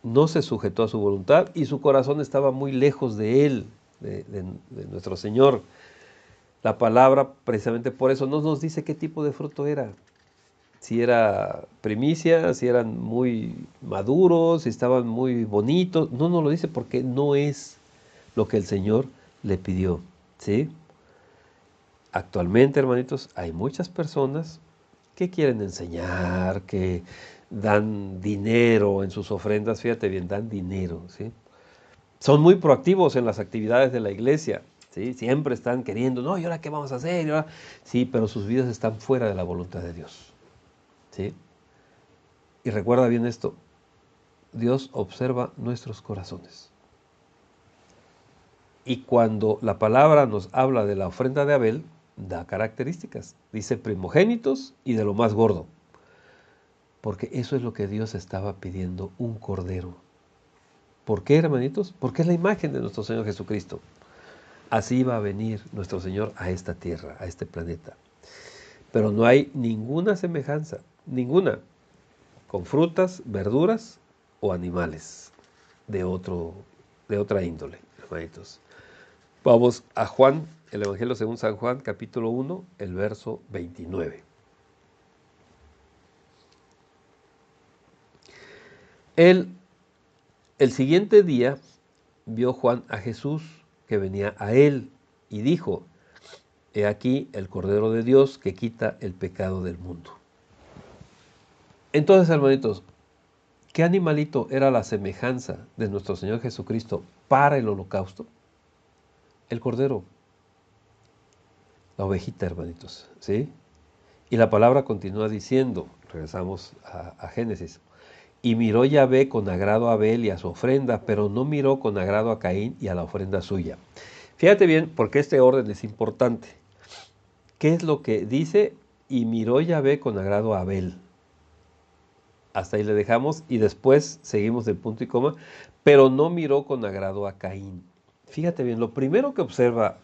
No se sujetó a su voluntad y su corazón estaba muy lejos de él, de nuestro Señor. La palabra, precisamente por eso, no nos dice qué tipo de fruto era. Si era primicia, si eran muy maduros, si estaban muy bonitos. No nos lo dice porque no es lo que el Señor le pidió, ¿sí? Actualmente, hermanitos, hay muchas personas que quieren enseñar, que dan dinero en sus ofrendas, fíjate bien, dan dinero, ¿sí? Son muy proactivos en las actividades de la iglesia, ¿sí? Siempre están queriendo, no, ¿y ahora qué vamos a hacer? Sí, pero sus vidas están fuera de la voluntad de Dios, ¿sí? Y recuerda bien esto, Dios observa nuestros corazones. Y cuando la palabra nos habla de la ofrenda de Abel, da características. Dice primogénitos y de lo más gordo. Porque eso es lo que Dios estaba pidiendo, un cordero. ¿Por qué, hermanitos? Porque es la imagen de nuestro Señor Jesucristo. Así va a venir nuestro Señor a esta tierra, a este planeta. Pero no hay ninguna semejanza, ninguna, con frutas, verduras o animales de otra índole, hermanitos. Vamos a Juan, el Evangelio según San Juan, capítulo 1, el verso 29. El siguiente día vio Juan a Jesús que venía a él y dijo, he aquí el Cordero de Dios que quita el pecado del mundo. Entonces, hermanitos, ¿qué animalito era la semejanza de nuestro Señor Jesucristo para el holocausto? El Cordero, la ovejita, hermanitos, ¿sí? Y la palabra continúa diciendo, regresamos a Génesis, y miró Yahvé con agrado a Abel y a su ofrenda, pero no miró con agrado a Caín y a la ofrenda suya. Fíjate bien, porque este orden es importante. ¿Qué es lo que dice? Y miró Yahvé con agrado a Abel. Hasta ahí le dejamos y después seguimos del punto y coma, pero no miró con agrado a Caín. Fíjate bien, lo primero que observa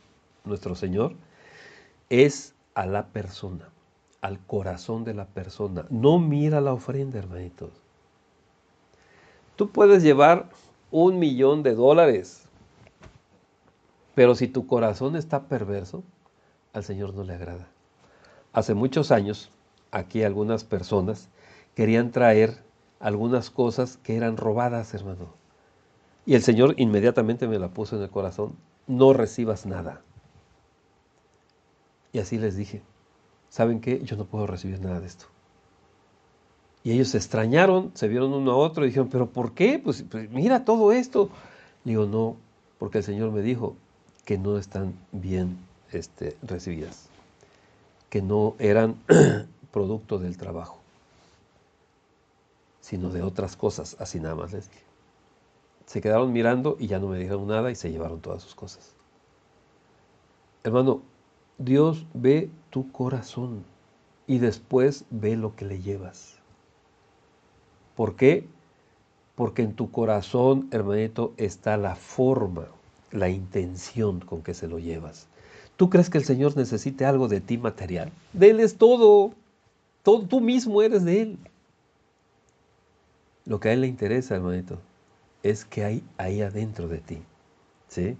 nuestro Señor es a la persona, al corazón de la persona. No mira la ofrenda, hermanitos. Tú puedes llevar $1,000,000, pero si tu corazón está perverso, al Señor no le agrada. Hace muchos años, aquí algunas personas querían traer algunas cosas que eran robadas, hermano. Y el Señor inmediatamente me la puso en el corazón. no recibas nada. Y así les dije, ¿saben qué? Yo no puedo recibir nada de esto. Y ellos se extrañaron, se vieron uno a otro y dijeron, ¿pero por qué? Pues mira todo esto. Digo, no, porque el Señor me dijo que no están bien recibidas, que no eran producto del trabajo, sino de otras cosas, así nada más les dije. Se quedaron mirando y ya no me dijeron nada y se llevaron todas sus cosas. Hermano, Dios ve tu corazón y después ve lo que le llevas. ¿Por qué? Porque en tu corazón, hermanito, está la forma, la intención con que se lo llevas. ¿Tú crees que el Señor necesite algo de ti material? De Él es todo. Tú mismo eres de Él. Lo que a Él le interesa, hermanito, es que hay ahí adentro de ti. ¿Sí?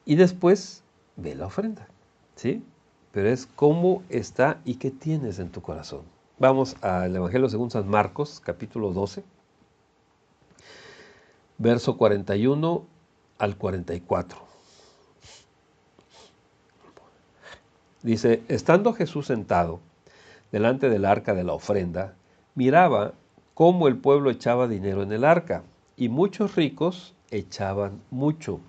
Y después ve la ofrenda. ¿Sí? Pero es cómo está y qué tienes en tu corazón. Vamos al Evangelio según San Marcos, capítulo 12, verso 41 al 44. Dice, estando Jesús sentado delante del arca de la ofrenda, miraba cómo el pueblo echaba dinero en el arca, y muchos ricos echaban mucho.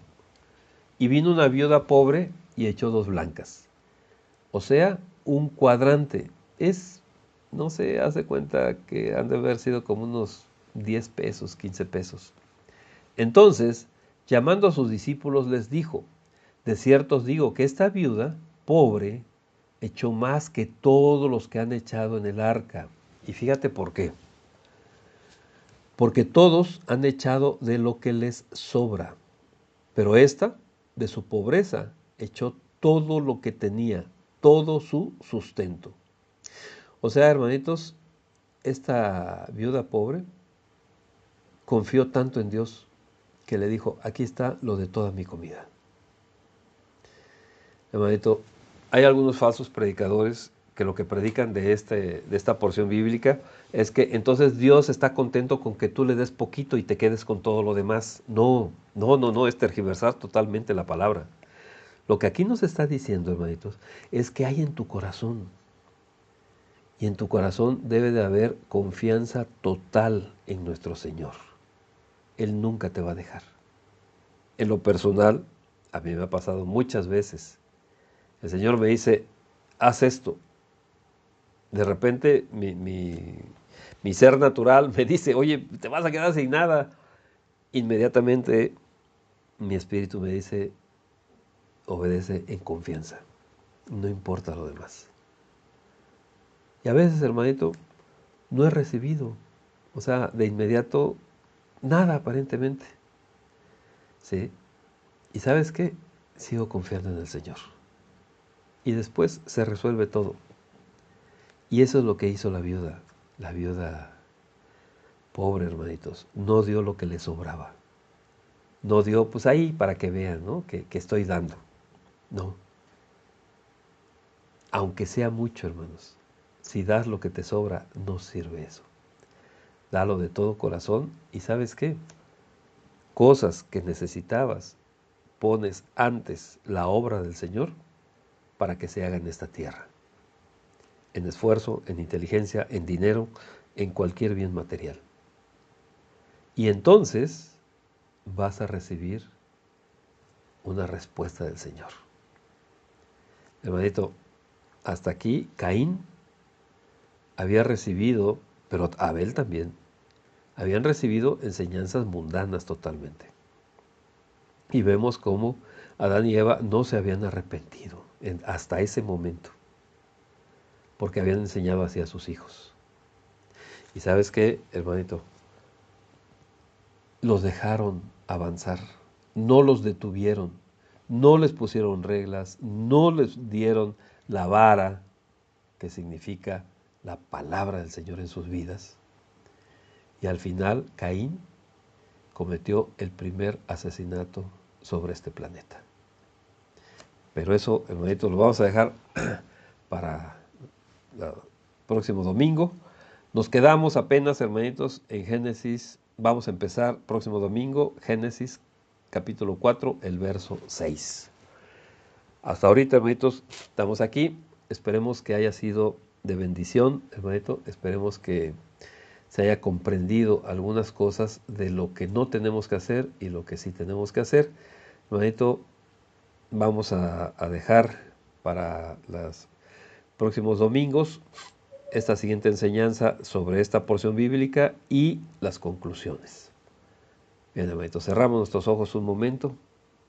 Y vino una viuda pobre y echó 2 blancas. O sea, un cuadrante. No sé, hace cuenta que han de haber sido como unos 10 pesos, 15 pesos. Entonces, llamando a sus discípulos, les dijo, de cierto os digo que esta viuda pobre echó más que todos los que han echado en el arca. Y fíjate por qué. Porque todos han echado de lo que les sobra. Pero esta, de su pobreza, echó todo lo que tenía, todo su sustento. O sea, hermanitos, esta viuda pobre confió tanto en Dios que le dijo, aquí está lo de toda mi comida. Hermanito, hay algunos falsos predicadores que lo que predican de esta porción bíblica es que entonces Dios está contento con que tú le des poquito y te quedes con todo lo demás. No, es tergiversar totalmente la palabra. Lo que aquí nos está diciendo, hermanitos, es que hay en tu corazón. Y en tu corazón debe de haber confianza total en nuestro Señor. Él nunca te va a dejar. En lo personal, a mí me ha pasado muchas veces. El Señor me dice, haz esto. De repente mi ser natural me dice, oye, te vas a quedar sin nada. Inmediatamente mi espíritu me dice, obedece en confianza. No importa lo demás. Y a veces, hermanito, no he recibido. O sea, de inmediato, nada aparentemente. ¿Sí? ¿Y sabes qué? Sigo confiando en el Señor. Y después se resuelve todo. Y eso es lo que hizo la viuda. La viuda pobre, hermanitos. No dio lo que le sobraba. No dio, pues ahí para que vean, ¿no? Que estoy dando. No. Aunque sea mucho, hermanos. Si das lo que te sobra, no sirve eso. Dalo de todo corazón. ¿Y sabes qué? Cosas que necesitabas, pones antes la obra del Señor para que se haga en esta tierra. En esfuerzo, en inteligencia, en dinero, en cualquier bien material. Y entonces vas a recibir una respuesta del Señor. Hermanito, hasta aquí Caín había recibido, pero Abel también, habían recibido enseñanzas mundanas totalmente. Y vemos cómo Adán y Eva no se habían arrepentido hasta ese momento, porque habían enseñado así a sus hijos. Y ¿sabes qué, hermanito? Los dejaron avanzar, no los detuvieron, no les pusieron reglas, no les dieron la vara, que significa la palabra del Señor en sus vidas. Y al final, Caín cometió el primer asesinato sobre este planeta. Pero eso, hermanito, lo vamos a dejar para el próximo domingo. Nos quedamos apenas, hermanitos, en Génesis. Vamos a empezar próximo domingo, Génesis capítulo 4, el verso 6. Hasta ahorita, hermanitos, estamos aquí. Esperemos que haya sido de bendición, hermanito. Esperemos que se haya comprendido algunas cosas de lo que no tenemos que hacer y lo que sí tenemos que hacer. Hermanito, vamos a dejar para los próximos domingos esta siguiente enseñanza sobre esta porción bíblica y las conclusiones. Bien, hermanito, cerramos nuestros ojos un momento.